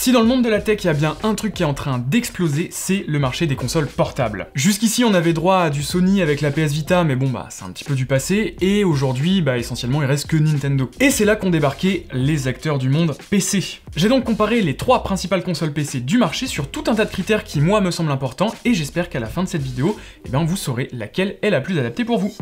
Si dans le monde de la tech il y a bien un truc qui est en train d'exploser, c'est le marché des consoles portables. Jusqu'ici on avait droit à du Sony avec la PS Vita, mais bon bah c'est un petit peu du passé, et aujourd'hui bah essentiellement il reste que Nintendo. Et c'est là qu'ont débarqué les acteurs du monde PC. J'ai donc comparé les 3 principales consoles PC du marché sur tout un tas de critères qui moi me semblent importants, et j'espère qu'à la fin de cette vidéo, eh ben, vous saurez laquelle est la plus adaptée pour vous.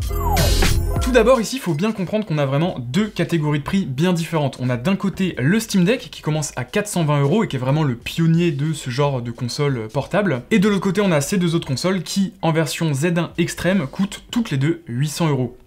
Tout d'abord ici, il faut bien comprendre qu'on a vraiment 2 catégories de prix bien différentes. On a d'un côté le Steam Deck qui commence à 420 € et qui est vraiment le pionnier de ce genre de console portable. Et de l'autre côté, on a ces 2 autres consoles qui, en version Z1 extrême, coûtent toutes les deux 800 €.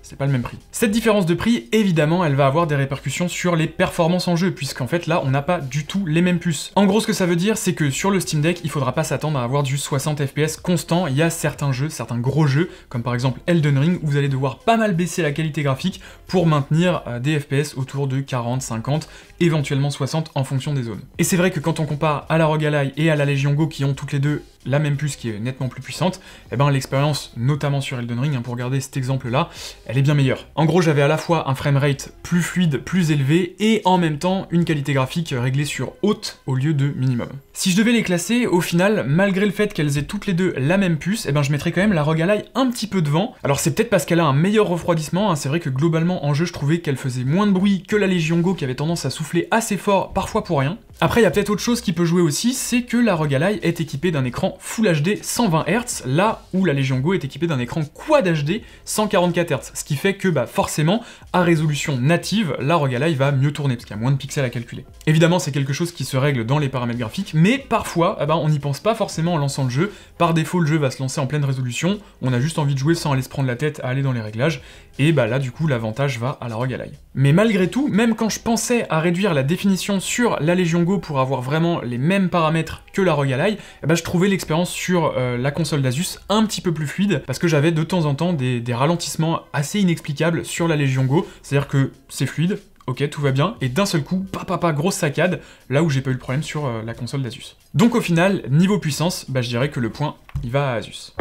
C'est pas le même prix. Cette différence de prix, évidemment, elle va avoir des répercussions sur les performances en jeu, puisqu'en fait là, on n'a pas du tout les mêmes puces. En gros, ce que ça veut dire, c'est que sur le Steam Deck, il faudra pas s'attendre à avoir du 60 FPS constant. Il y a certains jeux, certains gros jeux, comme par exemple Elden Ring, où vous allez devoir pas mal baisser la qualité graphique pour maintenir des FPS autour de 40, 50, éventuellement 60 en fonction des zones. Et c'est vrai que quand on compare à la ROG Ally et à la Legion Go, qui ont toutes les deux la même puce qui est nettement plus puissante, et ben l'expérience, notamment sur Elden Ring, pour regarder cet exemple-là, elle est bien meilleure. En gros, j'avais à la fois un framerate plus fluide, plus élevé, et en même temps une qualité graphique réglée sur haute au lieu de minimum. Si je devais les classer, au final, malgré le fait qu'elles aient toutes les deux la même puce, et ben je mettrais quand même la ROG Ally un petit peu devant. Alors c'est peut-être parce qu'elle a un meilleur refroidissement, hein. C'est vrai que globalement en jeu je trouvais qu'elle faisait moins de bruit que la Legion Go qui avait tendance à souffler assez fort, parfois pour rien. Après, il y a peut-être autre chose qui peut jouer aussi, c'est que la ROG Ally est équipée d'un écran Full HD 120 Hz, là où la Legion Go est équipée d'un écran Quad HD 144 Hz, ce qui fait que bah, forcément, à résolution native, la ROG Ally va mieux tourner, parce qu'il y a moins de pixels à calculer. Évidemment, c'est quelque chose qui se règle dans les paramètres graphiques, mais parfois, eh ben, on n'y pense pas forcément en lançant le jeu. Par défaut, le jeu va se lancer en pleine résolution, on a juste envie de jouer sans aller se prendre la tête à aller dans les réglages, et bah là, du coup, l'avantage va à la ROG Ally. Mais malgré tout, même quand je pensais à réduire la définition sur la Legion Go pour avoir vraiment les mêmes paramètres que la ROG Ally, eh ben je trouvais l'expérience sur la console d'Asus un petit peu plus fluide, parce que j'avais de temps en temps des ralentissements assez inexplicables sur la Legion Go, c'est-à-dire que c'est fluide, ok, tout va bien, et d'un seul coup, grosse saccade, là où j'ai pas eu le problème sur la console d'Asus. Donc au final, niveau puissance, bah je dirais que le point, il va à Asus.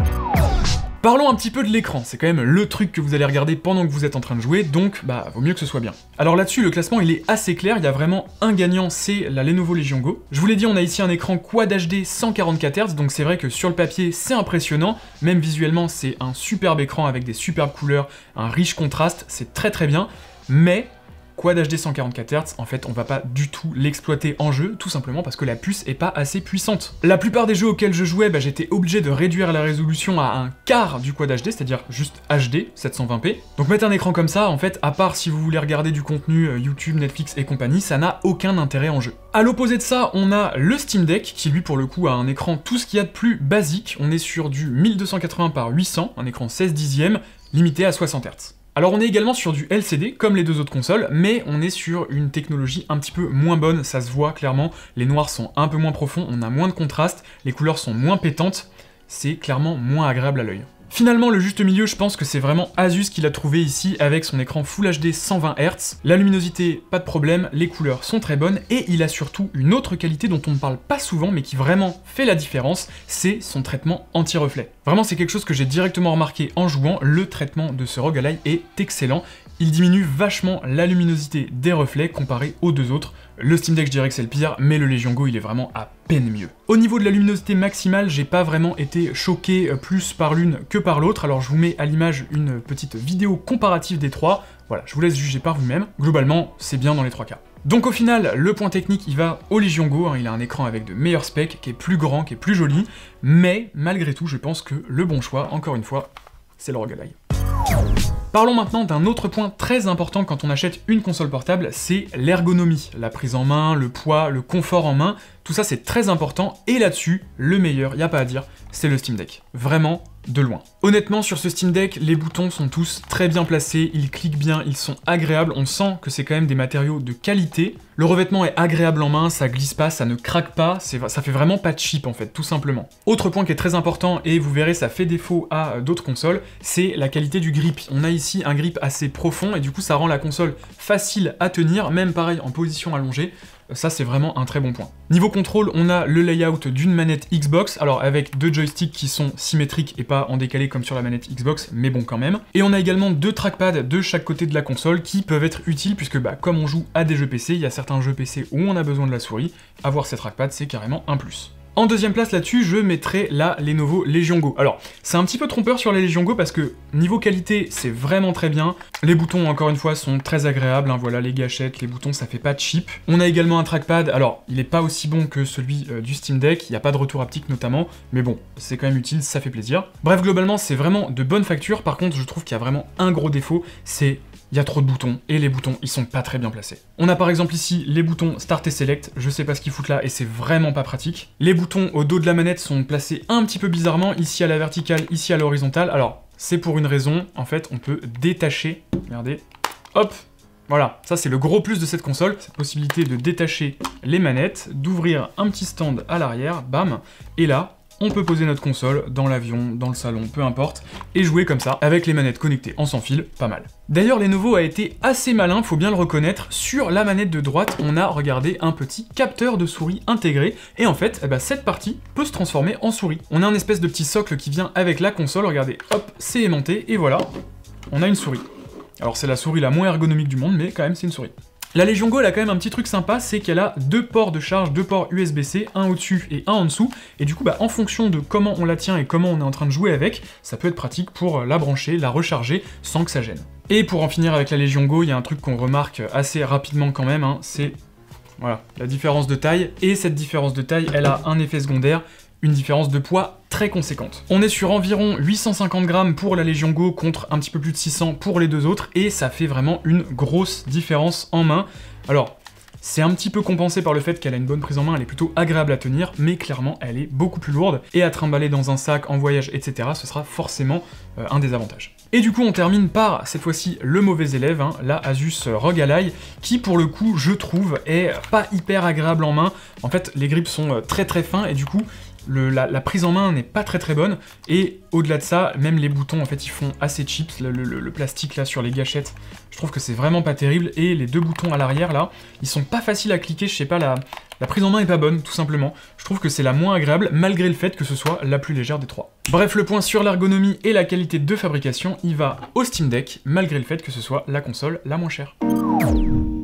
Parlons un petit peu de l'écran, c'est quand même le truc que vous allez regarder pendant que vous êtes en train de jouer, donc bah vaut mieux que ce soit bien. Alors là-dessus, le classement il est assez clair, il y a vraiment un gagnant, c'est la Lenovo Legion Go. Je vous l'ai dit, on a ici un écran Quad HD 144 Hz, donc c'est vrai que sur le papier c'est impressionnant, même visuellement c'est un superbe écran avec des superbes couleurs, un riche contraste, c'est très très bien, mais Quad HD 144 Hz, en fait, on va pas du tout l'exploiter en jeu, tout simplement parce que la puce est pas assez puissante. La plupart des jeux auxquels je jouais, bah, j'étais obligé de réduire la résolution à un quart du Quad HD, c'est-à-dire juste HD, 720p. Donc mettre un écran comme ça, en fait, à part si vous voulez regarder du contenu YouTube, Netflix et compagnie, ça n'a aucun intérêt en jeu. À l'opposé de ça, on a le Steam Deck, qui lui, pour le coup, a un écran tout ce qu'il y a de plus basique. On est sur du 1280 par 800, un écran 16 dixièmes, limité à 60 Hz. Alors on est également sur du LCD, comme les 2 autres consoles, mais on est sur une technologie un petit peu moins bonne, ça se voit clairement, les noirs sont un peu moins profonds, on a moins de contraste, les couleurs sont moins pétantes, c'est clairement moins agréable à l'œil. Finalement, le juste milieu, je pense que c'est vraiment Asus qui l'a trouvé ici avec son écran Full HD 120 Hz. La luminosité, pas de problème, les couleurs sont très bonnes, et il a surtout une autre qualité dont on ne parle pas souvent, mais qui vraiment fait la différence, c'est son traitement anti-reflet. Vraiment, c'est quelque chose que j'ai directement remarqué en jouant, le traitement de ce ROG Ally est excellent. Il diminue vachement la luminosité des reflets comparé aux 2 autres. Le Steam Deck, je dirais que c'est le pire, mais le Legion Go, il est vraiment à peine mieux. Au niveau de la luminosité maximale, j'ai pas vraiment été choqué plus par l'une que par l'autre, alors je vous mets à l'image une petite vidéo comparative des 3. Voilà, je vous laisse juger par vous-même. Globalement, c'est bien dans les 3 cas. Donc au final, le point technique, il va au Legion Go, hein, il a un écran avec de meilleurs specs, qui est plus grand, qui est plus joli, mais malgré tout, je pense que le bon choix, encore une fois, c'est le ROG Ally. Parlons maintenant d'un autre point très important quand on achète une console portable, c'est l'ergonomie. La prise en main, le poids, le confort en main, tout ça c'est très important, et là-dessus, le meilleur, y a pas à dire, c'est le Steam Deck. Vraiment, de loin. Honnêtement, sur ce Steam Deck, les boutons sont tous très bien placés, ils cliquent bien, ils sont agréables, on sent que c'est quand même des matériaux de qualité. Le revêtement est agréable en main, ça glisse pas, ça ne craque pas, ça fait vraiment pas cheap en fait, tout simplement. Autre point qui est très important, et vous verrez ça fait défaut à d'autres consoles, c'est la qualité du grip. On a ici un grip assez profond, et du coup ça rend la console facile à tenir, même pareil en position allongée. ça c'est vraiment un très bon point. Niveau contrôle, on a le layout d'une manette Xbox, alors avec 2 joysticks qui sont symétriques et pas en décalé comme sur la manette Xbox, mais bon quand même. Et on a également 2 trackpads de chaque côté de la console qui peuvent être utiles puisque comme on joue à des jeux PC, il y a certains jeux PC où on a besoin de la souris, avoir ces trackpads c'est carrément un plus. En deuxième place là-dessus, je mettrai la Lenovo Legion Go. Alors, c'est un petit peu trompeur sur la Legion Go parce que niveau qualité, c'est vraiment très bien. Les boutons, encore une fois, sont très agréables, hein, voilà, les gâchettes, les boutons, ça fait pas cheap. On a également un trackpad, alors, il est pas aussi bon que celui du Steam Deck, il n'y a pas de retour haptique notamment, mais bon, c'est quand même utile, ça fait plaisir. Bref, globalement, c'est vraiment de bonne facture. Par contre, je trouve qu'il y a vraiment un gros défaut, c'est il y a trop de boutons, et les boutons, ils sont pas très bien placés. On a par exemple ici les boutons Start et Select, je sais pas ce qu'ils foutent là, et c'est vraiment pas pratique. Les boutons au dos de la manette sont placés un petit peu bizarrement, ici à la verticale, ici à l'horizontale. Alors, c'est pour une raison, en fait, on peut détacher, regardez, hop, voilà, ça c'est le gros plus de cette console, cette possibilité de détacher les manettes, d'ouvrir un petit stand à l'arrière, bam, et là, on peut poser notre console dans l'avion, dans le salon, peu importe, et jouer comme ça, avec les manettes connectées en sans fil, pas mal. D'ailleurs, Lenovo a été assez malin, faut bien le reconnaître, sur la manette de droite, on a, regardé, un petit capteur de souris intégré, et en fait, cette partie peut se transformer en souris. On a un espèce de petit socle qui vient avec la console, regardez, hop, c'est aimanté, et voilà, on a une souris. Alors c'est la souris la moins ergonomique du monde, mais quand même c'est une souris. La Legion Go, elle a quand même un petit truc sympa, c'est qu'elle a 2 ports de charge, 2 ports USB-C, un au-dessus et un en dessous, et du coup, en fonction de comment on la tient et comment on est en train de jouer avec, ça peut être pratique pour la brancher, la recharger, sans que ça gêne. Et pour en finir avec la Legion Go, il y a un truc qu'on remarque assez rapidement quand même, hein, c'est, voilà, la différence de taille, et cette différence de taille, elle a un effet secondaire, une différence de poids très conséquente. On est sur environ 850 grammes pour la Legion Go contre un petit peu plus de 600 pour les deux autres, et ça fait vraiment une grosse différence en main. Alors, c'est un petit peu compensé par le fait qu'elle a une bonne prise en main, elle est plutôt agréable à tenir, mais clairement elle est beaucoup plus lourde, et à trimballer dans un sac, en voyage, etc., ce sera forcément un désavantage. Et du coup on termine par, cette fois-ci, le mauvais élève, hein, la Asus ROG Ally, qui pour le coup, je trouve, est pas hyper agréable en main. En fait, les grips sont très très fins, et du coup, la prise en main n'est pas très très bonne, et au-delà de ça, même les boutons en fait ils font assez cheap, le plastique là sur les gâchettes, je trouve que c'est vraiment pas terrible, et les 2 boutons à l'arrière là, ils sont pas faciles à cliquer, je sais pas, la prise en main est pas bonne, tout simplement. Je trouve que c'est la moins agréable, malgré le fait que ce soit la plus légère des 3. Bref, le point sur l'ergonomie et la qualité de fabrication, il va au Steam Deck, malgré le fait que ce soit la console la moins chère.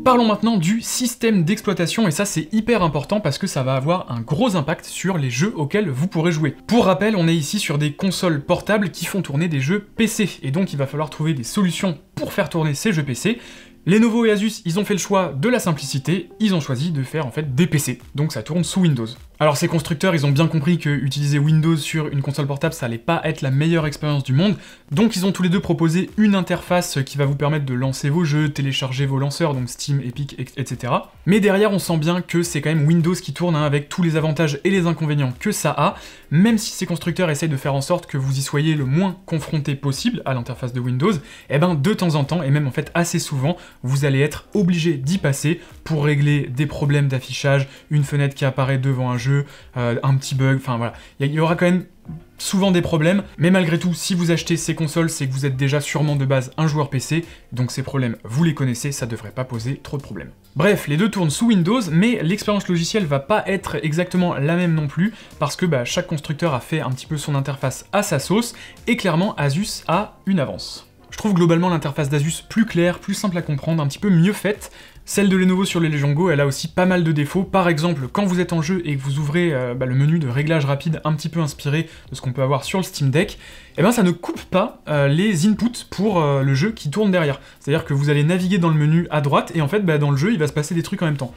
Parlons maintenant du système d'exploitation, et ça c'est hyper important parce que ça va avoir un gros impact sur les jeux auxquels vous pourrez jouer. Pour rappel, on est ici sur des consoles portables qui font tourner des jeux PC, et donc il va falloir trouver des solutions pour faire tourner ces jeux PC. Lenovo et Asus, ils ont fait le choix de la simplicité, ils ont choisi de faire en fait des PC, donc ça tourne sous Windows. Alors ces constructeurs, ils ont bien compris que utiliser Windows sur une console portable, ça allait pas être la meilleure expérience du monde, donc ils ont tous les deux proposé une interface qui va vous permettre de lancer vos jeux, télécharger vos lanceurs, donc Steam, Epic, etc. Mais derrière, on sent bien que c'est quand même Windows qui tourne, hein, avec tous les avantages et les inconvénients que ça a, même si ces constructeurs essayent de faire en sorte que vous y soyez le moins confronté possible à l'interface de Windows, et de temps en temps, et même en fait assez souvent, vous allez être obligé d'y passer pour régler des problèmes d'affichage, une fenêtre qui apparaît devant un jeu, un petit bug, enfin voilà. Il y aura quand même souvent des problèmes, mais malgré tout, si vous achetez ces consoles, c'est que vous êtes déjà sûrement de base un joueur PC, donc ces problèmes, vous les connaissez, ça devrait pas poser trop de problèmes. Bref, les deux tournent sous Windows, mais l'expérience logicielle va pas être exactement la même non plus, parce que chaque constructeur a fait un petit peu son interface à sa sauce, et clairement, Asus a une avance. Je trouve globalement l'interface d'Asus plus claire, plus simple à comprendre, un petit peu mieux faite. Celle de Lenovo sur les Legion Go, elle a aussi pas mal de défauts. Par exemple, quand vous êtes en jeu et que vous ouvrez le menu de réglage rapide un petit peu inspiré de ce qu'on peut avoir sur le Steam Deck, ça ne coupe pas les inputs pour le jeu qui tourne derrière. C'est-à-dire que vous allez naviguer dans le menu à droite, et en fait, dans le jeu, il va se passer des trucs en même temps.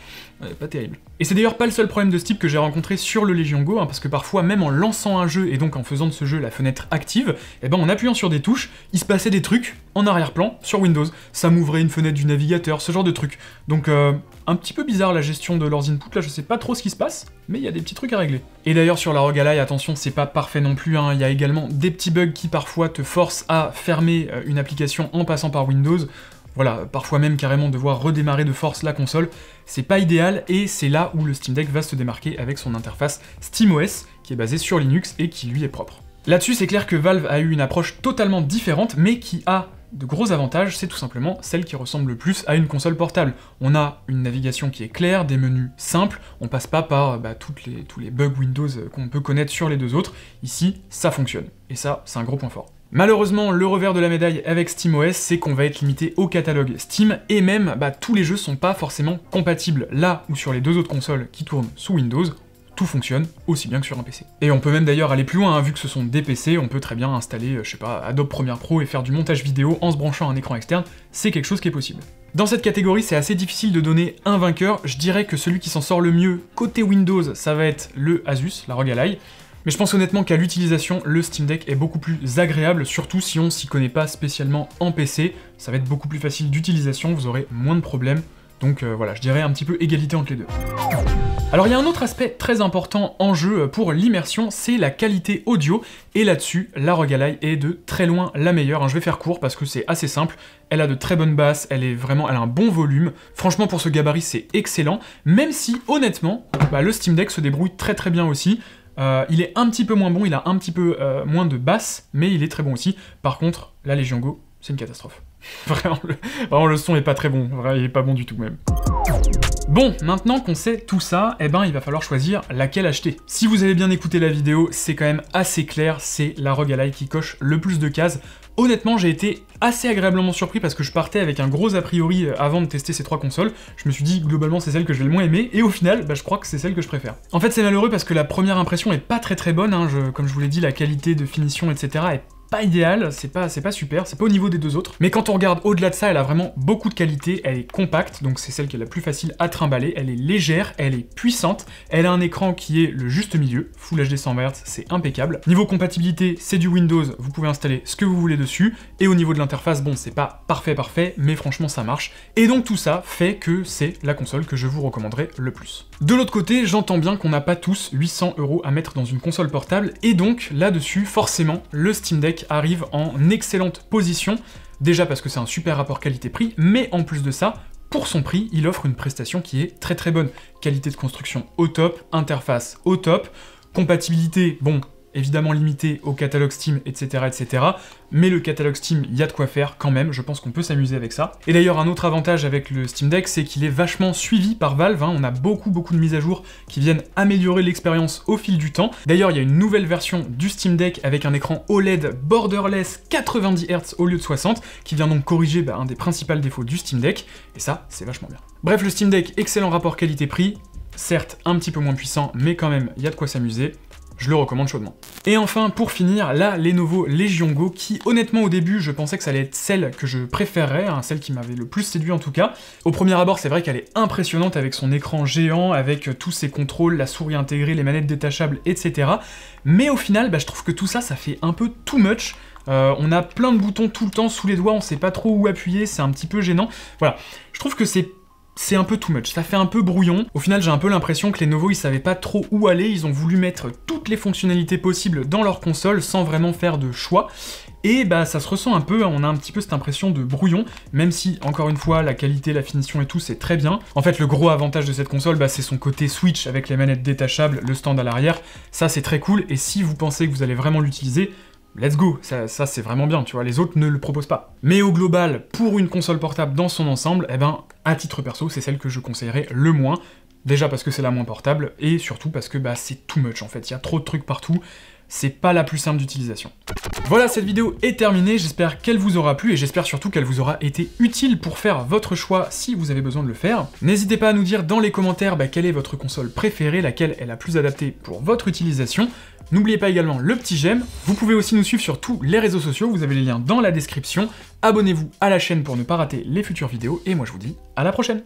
Pas terrible. Et c'est d'ailleurs pas le seul problème de ce type que j'ai rencontré sur le Legion Go, parce que parfois, même en lançant un jeu, et donc en faisant de ce jeu la fenêtre active, en appuyant sur des touches, il se passait des trucs en arrière-plan sur Windows. Ça m'ouvrait une fenêtre du navigateur, ce genre de trucs. Donc un petit peu bizarre la gestion de leurs inputs, là je sais pas trop ce qui se passe, mais il y a des petits trucs à régler. Et d'ailleurs sur la ROG Ally, attention, c'est pas parfait non plus, il y a également des petits bugs qui parfois te forcent à fermer une application en passant par Windows. Voilà, parfois même carrément devoir redémarrer de force la console, c'est pas idéal, et c'est là où le Steam Deck va se démarquer avec son interface SteamOS, qui est basée sur Linux et qui lui est propre. Là-dessus, c'est clair que Valve a eu une approche totalement différente, mais qui a de gros avantages, c'est tout simplement celle qui ressemble le plus à une console portable. On a une navigation qui est claire, des menus simples, on passe pas par tous les bugs Windows qu'on peut connaître sur les deux autres. Ici, ça fonctionne. Et ça, c'est un gros point fort. Malheureusement, le revers de la médaille avec SteamOS, c'est qu'on va être limité au catalogue Steam, et même, tous les jeux sont pas forcément compatibles. Là où sur les deux autres consoles qui tournent sous Windows, tout fonctionne aussi bien que sur un PC. Et on peut même d'ailleurs aller plus loin, vu que ce sont des PC, on peut très bien installer, je sais pas, Adobe Premiere Pro et faire du montage vidéo en se branchant à un écran externe, c'est quelque chose qui est possible. Dans cette catégorie, c'est assez difficile de donner un vainqueur, je dirais que celui qui s'en sort le mieux côté Windows, ça va être le Asus, la ROG Ally, mais je pense honnêtement qu'à l'utilisation, le Steam Deck est beaucoup plus agréable, surtout si on s'y connaît pas spécialement en PC, ça va être beaucoup plus facile d'utilisation, vous aurez moins de problèmes, donc voilà, je dirais un petit peu égalité entre les deux. Alors il y a un autre aspect très important en jeu pour l'immersion, c'est la qualité audio, et là-dessus, la ROG Ally est de très loin la meilleure. Je vais faire court parce que c'est assez simple, elle a de très bonnes basses, elle a un bon volume, franchement pour ce gabarit c'est excellent, même si honnêtement, le Steam Deck se débrouille très très bien aussi. Il est un petit peu moins bon, il a un petit peu moins de basses, mais il est très bon aussi. Par contre, la Legion Go, c'est une catastrophe. Vraiment, le son est pas très bon, il est pas bon du tout même. Bon, maintenant qu'on sait tout ça, il va falloir choisir laquelle acheter. Si vous avez bien écouté la vidéo, c'est quand même assez clair, c'est la ROG Ally qui coche le plus de cases. Honnêtement, j'ai été assez agréablement surpris parce que je partais avec un gros a priori avant de tester ces trois consoles. Je me suis dit, globalement, c'est celle que je vais le moins aimer, et au final, je crois que c'est celle que je préfère. En fait, c'est malheureux parce que la première impression est pas très bonne, comme je vous l'ai dit, la qualité de finition, etc. est pas idéal, c'est pas super, c'est pas au niveau des deux autres, mais quand on regarde au-delà de ça, elle a vraiment beaucoup de qualité, elle est compacte, donc c'est celle qui est la plus facile à trimballer, elle est légère, elle est puissante, elle a un écran qui est le juste milieu, Full HD 120 Hz, c'est impeccable. Niveau compatibilité, c'est du Windows, vous pouvez installer ce que vous voulez dessus, et au niveau de l'interface, bon, c'est pas parfait, mais franchement ça marche, et donc tout ça fait que c'est la console que je vous recommanderais le plus. De l'autre côté, j'entends bien qu'on n'a pas tous 800 € à mettre dans une console portable, et donc là-dessus, forcément, le Steam Deck arrive en excellente position, déjà parce que c'est un super rapport qualité-prix, mais en plus de ça, pour son prix, il offre une prestation qui est très bonne. Qualité de construction au top, interface au top, compatibilité, bon, évidemment limité au catalogue Steam, etc., mais le catalogue Steam, il y a de quoi faire quand même, je pense qu'on peut s'amuser avec ça. Et d'ailleurs, un autre avantage avec le Steam Deck, c'est qu'il est vachement suivi par Valve, on a beaucoup de mises à jour qui viennent améliorer l'expérience au fil du temps. D'ailleurs, il y a une nouvelle version du Steam Deck avec un écran OLED borderless 90 Hz au lieu de 60, qui vient donc corriger un des principaux défauts du Steam Deck, et ça, c'est vachement bien. Bref, le Steam Deck, excellent rapport qualité-prix, certes un petit peu moins puissant, mais quand même, il y a de quoi s'amuser. Je le recommande chaudement. Et enfin, pour finir, la Lenovo Legion Go, qui honnêtement au début, je pensais que ça allait être celle que je préférerais, celle qui m'avait le plus séduit en tout cas. Au premier abord, c'est vrai qu'elle est impressionnante avec son écran géant, avec tous ses contrôles, la souris intégrée, les manettes détachables, etc. Mais au final, je trouve que tout ça, ça fait un peu too much. On a plein de boutons tout le temps sous les doigts, on sait pas trop où appuyer, c'est un petit peu gênant. Voilà, je trouve que c'est un peu too much, ça fait un peu brouillon. Au final, j'ai un peu l'impression que Lenovo, ils savaient pas trop où aller, ils ont voulu mettre toutes les fonctionnalités possibles dans leur console sans vraiment faire de choix. Et ça se ressent un peu, on a un petit peu cette impression de brouillon, même si, encore une fois, la qualité, la finition et tout, c'est très bien. En fait, le gros avantage de cette console, c'est son côté Switch avec les manettes détachables, le stand à l'arrière, ça c'est très cool, et si vous pensez que vous allez vraiment l'utiliser, let's go, ça c'est vraiment bien, tu vois, les autres ne le proposent pas. Mais au global, pour une console portable dans son ensemble, à titre perso, c'est celle que je conseillerais le moins. Déjà parce que c'est la moins portable, et surtout parce que c'est too much en fait, il y a trop de trucs partout, c'est pas la plus simple d'utilisation. Voilà, cette vidéo est terminée, j'espère qu'elle vous aura plu, et j'espère surtout qu'elle vous aura été utile pour faire votre choix si vous avez besoin de le faire. N'hésitez pas à nous dire dans les commentaires quelle est votre console préférée, laquelle est la plus adaptée pour votre utilisation. N'oubliez pas également le petit j'aime, vous pouvez aussi nous suivre sur tous les réseaux sociaux, vous avez les liens dans la description. Abonnez-vous à la chaîne pour ne pas rater les futures vidéos, et moi je vous dis à la prochaine.